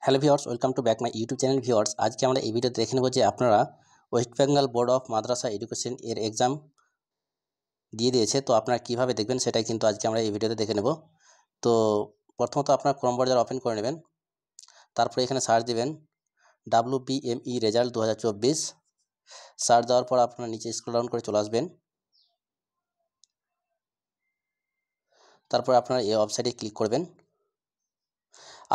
Hello viewers, welcome to back my YouTube channel. Viewers, আজকে আমরা এই ভিডিওতে দেখে নেব যে আপনারা West Bengal board of Madrasa education এর এক্সাম দিয়ে দিয়েছে। তো আপনারা কীভাবে দেখবেন সেটাই কিন্তু আজকে আমরা এই ভিডিওতে দেখে নেব। তো প্রথমত আপনার ক্রোম ব্রাউজার ওপেন করে নেবেন, তারপরে এখানে সার্চ দিবেন WBME রেজাল্ট 2024। সার্চ দেওয়ার পর আপনারা নিচে স্ক্রল ডাউন করে চলে আসবেন। তারপর আপনারা এই ওয়েবসাইটে ক্লিক করবেন।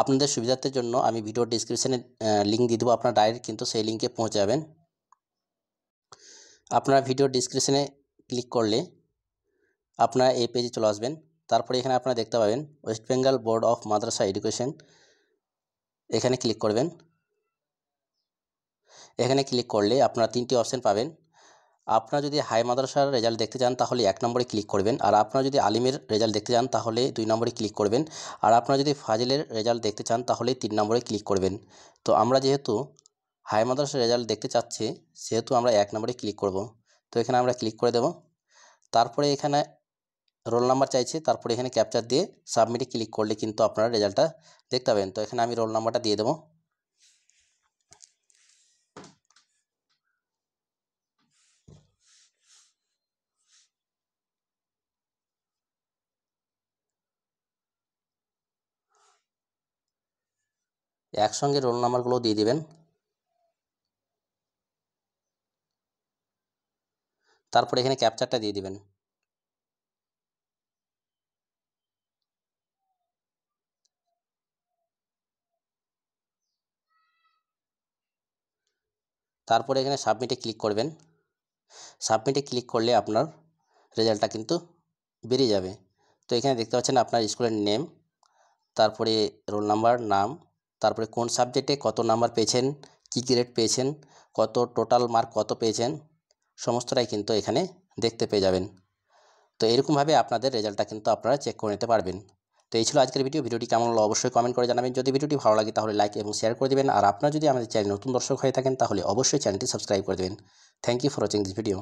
আপনাদের সুবিধার্থের জন্য আমি ভিডিওর ডিসক্রিপশানে লিঙ্ক দিয়ে দেবো, আপনারা ডাইরেক্ট কিন্তু সেই লিঙ্কে পৌঁছে যাবেন। আপনারা ভিডিওর ডিসক্রিপশানে ক্লিক করলে আপনারা এই পেজে চলে আসবেন। তারপরে এখানে আপনারা দেখতে পাবেন West Bengal board of Madrasa education, এখানে ক্লিক করবেন। এখানে ক্লিক করলে আপনারা তিনটি অপশান পাবেন। আপনারা যদি হাই মাদ্রাসার রেজাল্ট দেখতে চান তাহলে 1 নম্বরে ক্লিক করবেন, আর আপনারা যদি আলিমের রেজাল্ট দেখতে চান তাহলে 2 নম্বরে ক্লিক করবেন, আর আপনারা যদি ফাজিলের রেজাল্ট দেখতে চান তাহলে 3 নম্বরে ক্লিক করবেন। তো আমরা যেহেতু হাই মাদ্রাসার রেজাল্ট দেখতে চাচ্ছি সেহেতু আমরা 1 নম্বরে ক্লিক করব। তো এখানে আমরা ক্লিক করে দেব। তারপরে এখানে রোল নাম্বার চাইছে, তারপরে এখানে ক্যাপচার দিয়ে সাবমিটে ক্লিক করলে কিন্তু আপনারা রেজাল্টটা দেখতে পাবেন। তো এখানে আমি রোল নাম্বারটা দিয়ে দেবো। একসঙ্গে রোল নাম্বারগুলো দিয়ে দিবেন। তারপরে এখানে ক্যাপচারটা দিয়ে দিবেন। তারপরে এখানে সাবমিটে ক্লিক করবেন। সাবমিটে ক্লিক করলে আপনার রেজাল্টটা কিন্তু বেরিয়ে যাবে। তো এখানে দেখতে পাচ্ছেন আপনার স্কুলের নেম, তারপরে রোল নাম্বার, নাম, তারপরে কোন সাবজেক্টে কত নাম্বার পেয়েছেন, কী গ্রেড পেয়েছেন, কত টোটাল মার্ক কত পেয়েছেন, সমস্তটাই কিন্তু এখানে দেখতে পেয়ে যাবেন। তো এরকমভাবে আপনাদের রেজাল্টটা কিন্তু আপনারা চেক করে নিতে পারবেন। তো এই ছিল আজকের ভিডিওটি কেমন হলো অবশ্যই কমেন্ট করে জানাবেন। যদি ভিডিওটি ভালো লাগে তাহলে লাইক এবং শেয়ার করে দেবেন, আর আপনারা যদি আমাদের চ্যানেল নতুন দর্শক হয়ে থাকেন তাহলে অবশ্যই চ্যানেলটি সাবস্ক্রাইব করে দেবেন। Thank you for watching this video.